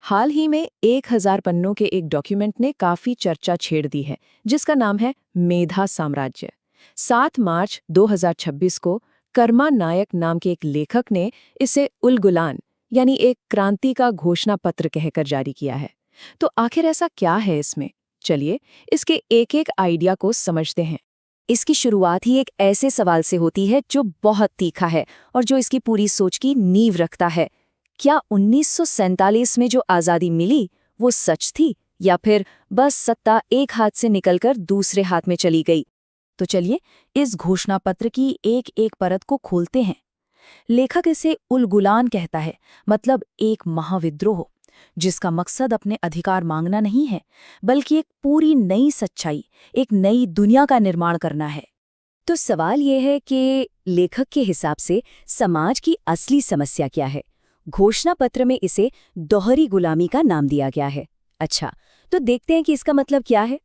हाल ही में 1000 पन्नों के एक डॉक्यूमेंट ने काफी चर्चा छेड़ दी है, जिसका नाम है मेधा साम्राज्य। 7 मार्च 2026 को कर्मा नायक नाम के एक लेखक ने इसे उल गुलान यानी एक क्रांति का घोषणा पत्र कहकर जारी किया है। तो आखिर ऐसा क्या है इसमें? चलिए इसके एक एक आइडिया को समझते हैं। इसकी शुरुआत ही एक ऐसे सवाल से होती है जो बहुत तीखा है और जो इसकी पूरी सोच की नींव रखता है। क्या 1947 में जो आज़ादी मिली वो सच थी या फिर बस सत्ता एक हाथ से निकलकर दूसरे हाथ में चली गई? तो चलिए इस घोषणा पत्र की एक एक परत को खोलते हैं। लेखक इसे उल गुलान कहता है, मतलब एक महाविद्रोह, जिसका मकसद अपने अधिकार मांगना नहीं है बल्कि एक पूरी नई सच्चाई, एक नई दुनिया का निर्माण करना है। तो सवाल यह है कि लेखक के हिसाब से समाज की असली समस्या क्या है? घोषणा पत्र में इसे दोहरी गुलामी का नाम दिया गया है। अच्छा, तो देखते हैं कि इसका मतलब क्या है।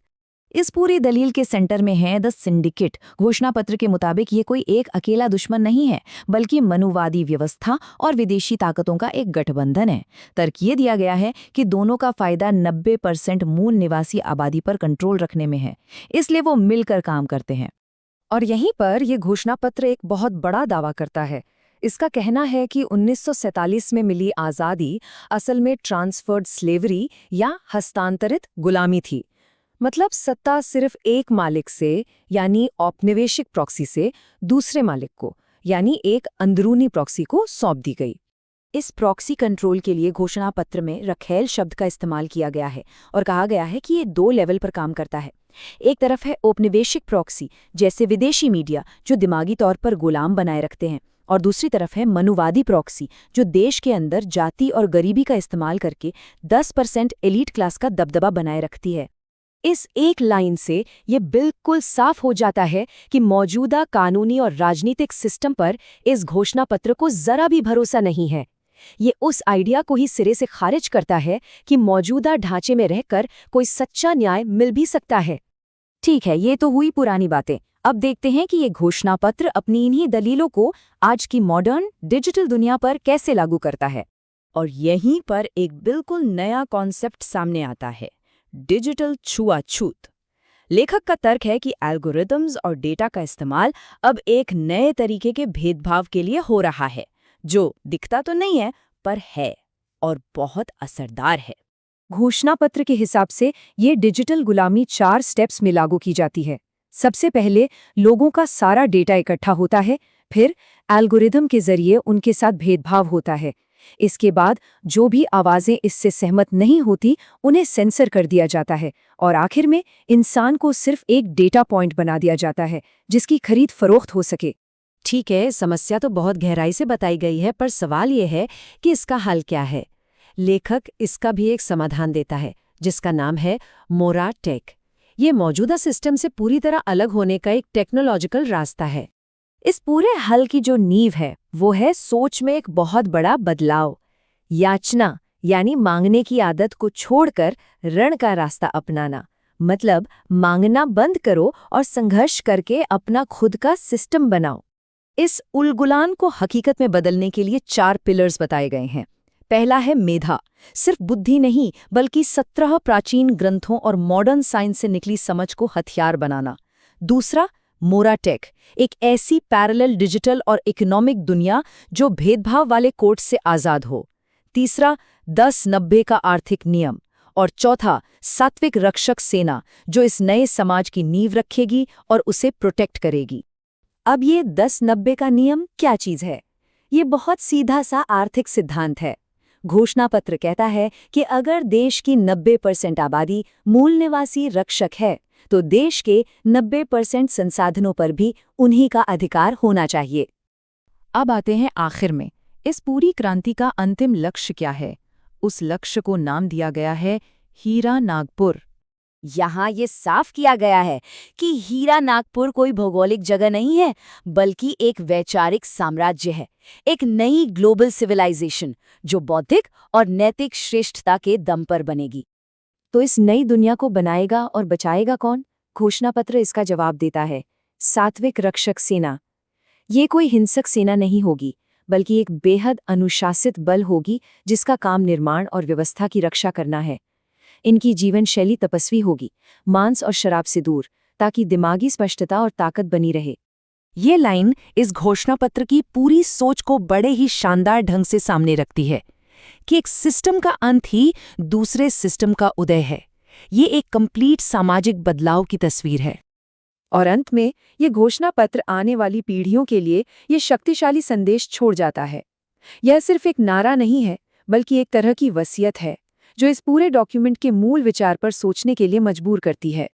इस पूरी दलील के सेंटर में है द सिंडिकेट। घोषणा पत्र के मुताबिक ये कोई एक अकेला दुश्मन नहीं है, बल्कि मनुवादी व्यवस्था और विदेशी ताकतों का एक गठबंधन है। तर्क ये दिया गया है कि दोनों का फायदा 90% मूल निवासी आबादी पर कंट्रोल रखने में है, इसलिए वो मिलकर काम करते हैं। और यहीं पर यह घोषणा पत्र एक बहुत बड़ा दावा करता है। इसका कहना है कि 1947 में मिली आज़ादी असल में ट्रांसफर्ड स्लेवरी या हस्तांतरित गुलामी थी। मतलब सत्ता सिर्फ एक मालिक से, यानी औपनिवेशिक प्रॉक्सी से, दूसरे मालिक को, यानी एक अंदरूनी प्रॉक्सी को सौंप दी गई। इस प्रॉक्सी कंट्रोल के लिए घोषणा पत्र में रखेल शब्द का इस्तेमाल किया गया है और कहा गया है कि ये 2 लेवल पर काम करता है। एक तरफ है औपनिवेशिक प्रॉक्सी, जैसे विदेशी मीडिया जो दिमागी तौर पर गुलाम बनाए रखते हैं, और दूसरी तरफ है मनुवादी प्रॉक्सी जो देश के अंदर जाति और गरीबी का इस्तेमाल करके 10% एलीट क्लास का दबदबा बनाए रखती है। इस एक लाइन से ये बिल्कुल साफ हो जाता है कि मौजूदा कानूनी और राजनीतिक सिस्टम पर इस घोषणा पत्र को जरा भी भरोसा नहीं है। ये उस आइडिया को ही सिरे से खारिज करता है कि मौजूदा ढांचे में रहकर कोई सच्चा न्याय मिल भी सकता है। ठीक है, ये तो हुई पुरानी बातें। अब देखते हैं कि ये घोषणा पत्र अपनी इन्हीं दलीलों को आज की मॉडर्न डिजिटल दुनिया पर कैसे लागू करता है। और यहीं पर एक बिल्कुल नया कॉन्सेप्ट सामने आता है, डिजिटल छुआछूत। लेखक का तर्क है कि एल्गोरिदम्स और डेटा का इस्तेमाल अब एक नए तरीके के भेदभाव के लिए हो रहा है, जो दिखता तो नहीं है पर है और बहुत असरदार है। घोषणा पत्र के हिसाब से ये डिजिटल गुलामी 4 स्टेप्स में लागू की जाती है। सबसे पहले लोगों का सारा डेटा इकट्ठा होता है, फिर एल्गोरिदम के जरिए उनके साथ भेदभाव होता है। इसके बाद जो भी आवाजें इससे सहमत नहीं होती उन्हें सेंसर कर दिया जाता है, और आखिर में इंसान को सिर्फ एक डेटा पॉइंट बना दिया जाता है जिसकी खरीद फरोख्त हो सके। ठीक है, समस्या तो बहुत गहराई से बताई गई है, पर सवाल यह है कि इसका हल क्या है। लेखक इसका भी एक समाधान देता है जिसका नाम है मोराटेक। ये मौजूदा सिस्टम से पूरी तरह अलग होने का एक टेक्नोलॉजिकल रास्ता है। इस पूरे हल की जो नींव है वो है सोच में एक बहुत बड़ा बदलाव। याचना यानी मांगने की आदत को छोड़कर ऋण का रास्ता अपनाना। मतलब मांगना बंद करो और संघर्ष करके अपना खुद का सिस्टम बनाओ। इस उलगुलान को हकीकत में बदलने के लिए 4 पिलर्स बताए गए हैं। पहला है मेधा, सिर्फ बुद्धि नहीं बल्कि 17 प्राचीन ग्रंथों और मॉडर्न साइंस से निकली समझ को हथियार बनाना। दूसरा मोराटेक, एक ऐसी पैरेलल डिजिटल और इकोनॉमिक दुनिया जो भेदभाव वाले कोड से आज़ाद हो। तीसरा 10-90 का आर्थिक नियम। और चौथा सात्विक रक्षक सेना जो इस नए समाज की नींव रखेगी और उसे प्रोटेक्ट करेगी। अब ये 10-90 का नियम क्या चीज़ है? ये बहुत सीधा सा आर्थिक सिद्धांत है। घोषणा पत्र कहता है कि अगर देश की 90% आबादी मूल निवासी रक्षक है तो देश के 90% संसाधनों पर भी उन्हीं का अधिकार होना चाहिए। अब आते हैं आखिर में, इस पूरी क्रांति का अंतिम लक्ष्य क्या है? उस लक्ष्य को नाम दिया गया है हीरा नागपुर। यहाँ ये साफ किया गया है कि हीरा नागपुर कोई भौगोलिक जगह नहीं है, बल्कि एक वैचारिक साम्राज्य है, एक नई ग्लोबल सिविलाइजेशन जो बौद्धिक और नैतिक श्रेष्ठता के दम पर बनेगी। तो इस नई दुनिया को बनाएगा और बचाएगा कौन? घोषणा पत्र इसका जवाब देता है, सात्विक रक्षक सेना। ये कोई हिंसक सेना नहीं होगी, बल्कि एक बेहद अनुशासित बल होगी जिसका काम निर्माण और व्यवस्था की रक्षा करना है। इनकी जीवन शैली तपस्वी होगी, मांस और शराब से दूर, ताकि दिमागी स्पष्टता और ताकत बनी रहे। ये लाइन इस घोषणा पत्र की पूरी सोच को बड़े ही शानदार ढंग से सामने रखती है कि एक सिस्टम का अंत ही दूसरे सिस्टम का उदय है। ये एक कंप्लीट सामाजिक बदलाव की तस्वीर है। और अंत में ये घोषणा पत्र आने वाली पीढ़ियों के लिए ये शक्तिशाली संदेश छोड़ जाता है। यह सिर्फ एक नारा नहीं है, बल्कि एक तरह की वसीयत है, जो इस पूरे डॉक्यूमेंट के मूल विचार पर सोचने के लिए मजबूर करती है।